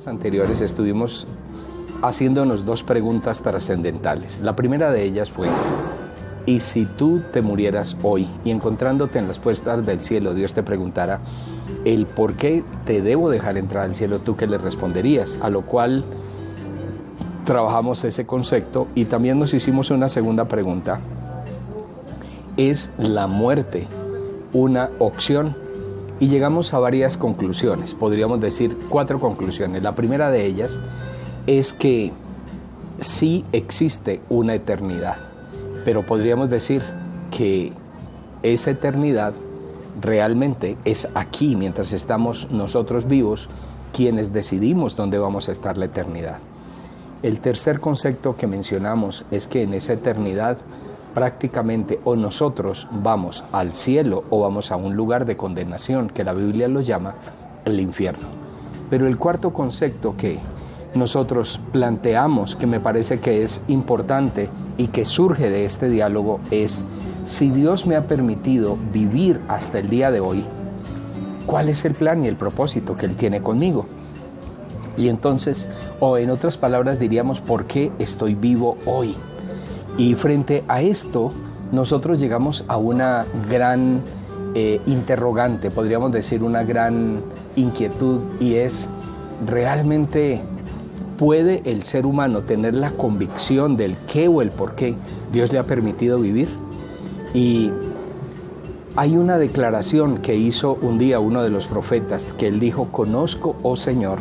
Anteriores estuvimos haciéndonos dos preguntas trascendentales. La primera de ellas fue: ¿y si tú te murieras hoy y encontrándote en las puertas del cielo, Dios te preguntara el por qué te debo dejar entrar al cielo, tú qué le responderías? A lo cual trabajamos ese concepto y también nos hicimos una segunda pregunta: ¿es la muerte una opción? Y llegamos a varias conclusiones, podríamos decir 4 conclusiones. La primera de ellas es que sí existe una eternidad, pero podríamos decir que esa eternidad realmente es aquí, mientras estamos nosotros vivos, quienes decidimos dónde vamos a estar la eternidad. El tercer concepto que mencionamos es que en esa eternidad prácticamente o nosotros vamos al cielo o vamos a un lugar de condenación, que la Biblia lo llama el infierno. Pero el cuarto concepto que nosotros planteamos, que me parece que es importante y que surge de este diálogo, es: si Dios me ha permitido vivir hasta el día de hoy, ¿cuál es el plan y el propósito que Él tiene conmigo? Y entonces, o en otras palabras diríamos, ¿por qué estoy vivo hoy? Y frente a esto, nosotros llegamos a una gran interrogante, podríamos decir una gran inquietud, y es: ¿realmente puede el ser humano tener la convicción del qué o el por qué Dios le ha permitido vivir? Y hay una declaración que hizo un día uno de los profetas, que él dijo: conozco, oh Señor,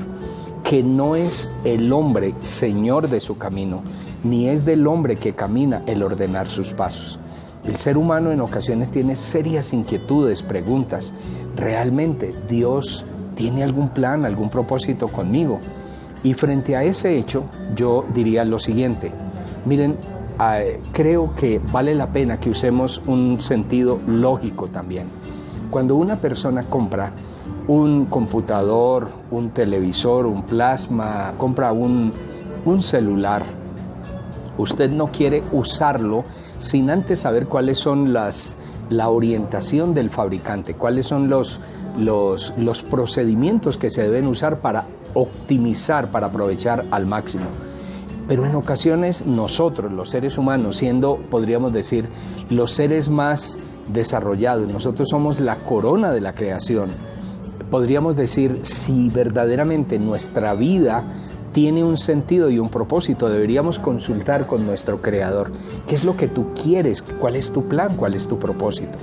que no es el hombre señor de su camino, ni es del hombre que camina el ordenar sus pasos. El ser humano en ocasiones tiene serias inquietudes, preguntas: ¿realmente Dios tiene algún plan, algún propósito conmigo? Y frente a ese hecho, yo diría lo siguiente: miren, creo que vale la pena que usemos un sentido lógico también. Cuando una persona compra un computador, un televisor, un plasma, compra un celular, usted no quiere usarlo sin antes saber cuáles son la orientación del fabricante, cuáles son los procedimientos que se deben usar para optimizar, para aprovechar al máximo. Pero en ocasiones nosotros, los seres humanos, siendo, podríamos decir, los seres más desarrollados, nosotros somos la corona de la creación. Podríamos decir, si verdaderamente nuestra vida tiene un sentido y un propósito, deberíamos consultar con nuestro Creador. ¿Qué es lo que tú quieres? ¿Cuál es tu plan? ¿Cuál es tu propósito?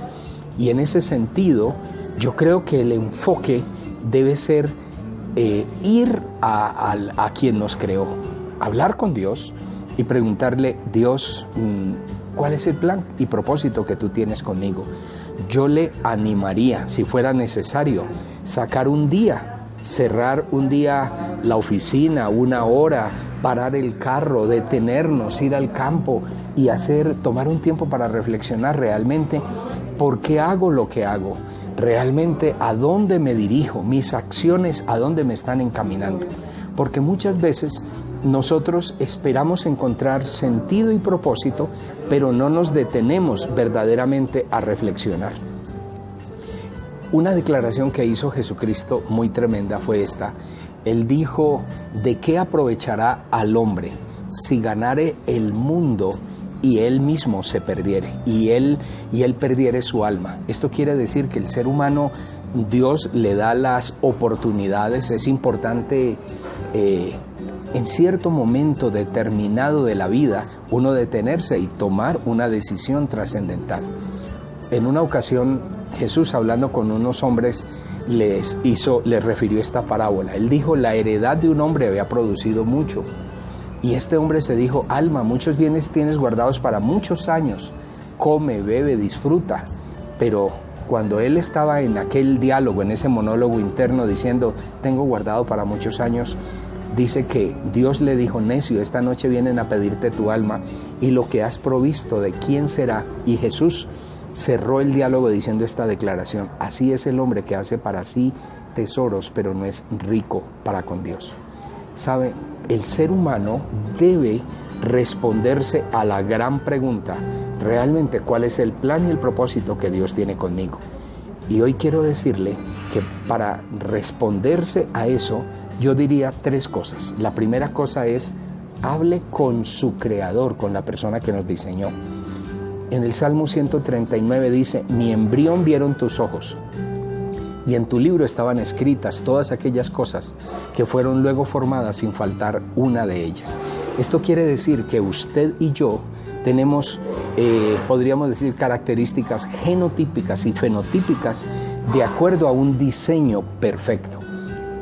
Y en ese sentido, yo creo que el enfoque debe ser ir a quien nos creó, hablar con Dios y preguntarle: Dios, ¿cuál es el plan y propósito que tú tienes conmigo? Yo le animaría, si fuera necesario, sacar un día, cerrar un día la oficina, una hora, parar el carro, detenernos, ir al campo y tomar un tiempo para reflexionar realmente por qué hago lo que hago, realmente a dónde me dirijo, mis acciones a dónde me están encaminando. Porque muchas veces nosotros esperamos encontrar sentido y propósito, pero no nos detenemos verdaderamente a reflexionar. Una declaración que hizo Jesucristo muy tremenda fue esta. Él dijo: ¿de qué aprovechará al hombre si ganare el mundo y él mismo se perdiere, y él perdiere su alma? Esto quiere decir que el ser humano, Dios le da las oportunidades. Es importante en cierto momento determinado de la vida uno detenerse y tomar una decisión trascendental. En una ocasión, Jesús, hablando con unos hombres, les refirió esta parábola. Él dijo: la heredad de un hombre había producido mucho. Y este hombre se dijo: alma, muchos bienes tienes guardados para muchos años. Come, bebe, disfruta. Pero cuando él estaba en aquel diálogo, en ese monólogo interno diciendo: tengo guardado para muchos años, dice que Dios le dijo: necio, esta noche vienen a pedirte tu alma, y lo que has provisto, ¿de quién será? Y Jesús cerró el diálogo diciendo esta declaración: así es el hombre que hace para sí tesoros, pero no es rico para con Dios. ¿Sabe? El ser humano debe responderse a la gran pregunta: realmente, ¿cuál es el plan y el propósito que Dios tiene conmigo? Y hoy quiero decirle que para responderse a eso Yo diría 3 cosas. La primera cosa es, hable con su creador, con la persona que nos diseñó. En el Salmo 139 dice, mi embrión vieron tus ojos, y en tu libro estaban escritas todas aquellas cosas que fueron luego formadas sin faltar una de ellas. Esto quiere decir que usted y yo tenemos, podríamos decir, características genotípicas y fenotípicas de acuerdo a un diseño perfecto.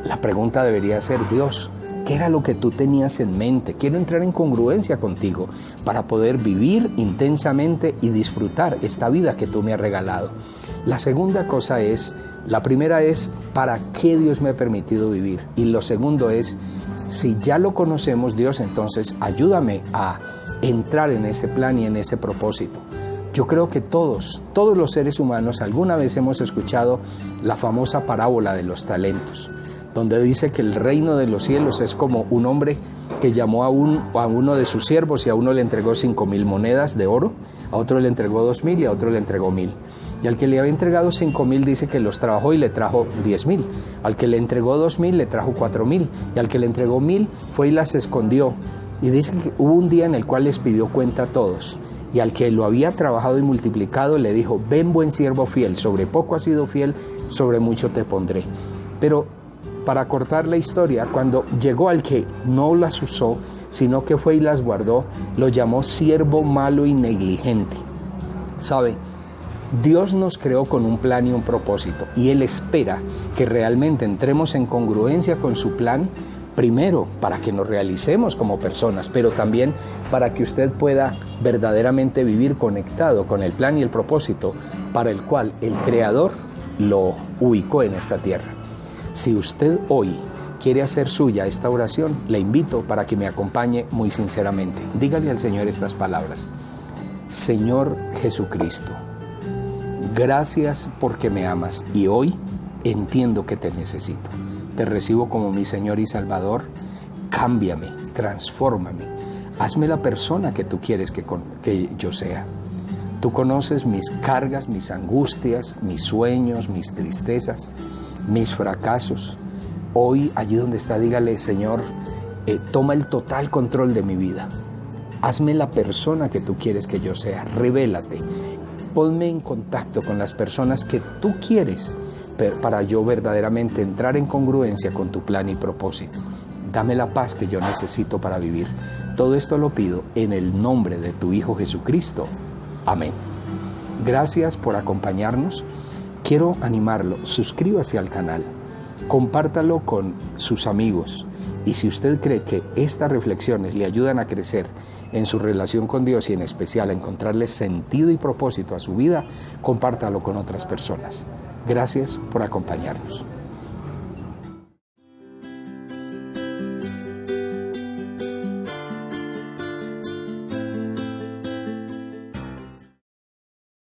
La pregunta debería ser, Dios, ¿qué era lo que tú tenías en mente? Quiero entrar en congruencia contigo para poder vivir intensamente y disfrutar esta vida que tú me has regalado. La segunda cosa es, la primera es, ¿para qué Dios me ha permitido vivir? Y lo segundo es, si ya lo conocemos, Dios, entonces ayúdame a entrar en ese plan y en ese propósito. Yo creo que todos los seres humanos alguna vez hemos escuchado la famosa parábola de los talentos, donde dice que el reino de los cielos es como un hombre que llamó a uno de sus siervos y a uno le entregó 5,000 monedas de oro, a otro le entregó 2,000 y a otro le entregó 1,000. Y al que le había entregado 5,000 dice que los trabajó y le trajo 10,000. Al que le entregó 2,000 le trajo 4,000. Y al que le entregó 1,000 fue y las escondió. Y dice que hubo un día en el cual les pidió cuenta a todos. Y al que lo había trabajado y multiplicado le dijo, ven buen siervo fiel, sobre poco has sido fiel, sobre mucho te pondré. Pero para cortar la historia, cuando llegó al que no las usó, sino que fue y las guardó, lo llamó siervo malo y negligente. ¿Sabe? Dios nos creó con un plan y un propósito, y Él espera que realmente entremos en congruencia con su plan, primero para que nos realicemos como personas, pero también para que usted pueda verdaderamente vivir conectado con el plan y el propósito para el cual el Creador lo ubicó en esta tierra. Si usted hoy quiere hacer suya esta oración, le invito para que me acompañe muy sinceramente. Dígale al Señor estas palabras. Señor Jesucristo, gracias porque me amas y hoy entiendo que te necesito. Te recibo como mi Señor y Salvador. Cámbiame, transfórmame. Hazme la persona que tú quieres que yo sea. Tú conoces mis cargas, mis angustias, mis sueños, mis tristezas, mis fracasos. Hoy, allí donde está, dígale, Señor, toma el total control de mi vida. Hazme la persona que tú quieres que yo sea. Revélate. Ponme en contacto con las personas que tú quieres para yo verdaderamente entrar en congruencia con tu plan y propósito. Dame la paz que yo necesito para vivir. Todo esto lo pido en el nombre de tu Hijo Jesucristo. Amén. Gracias por acompañarnos. Quiero animarlo, suscríbase al canal, compártalo con sus amigos y si usted cree que estas reflexiones le ayudan a crecer en su relación con Dios y en especial a encontrarle sentido y propósito a su vida, compártalo con otras personas. Gracias por acompañarnos.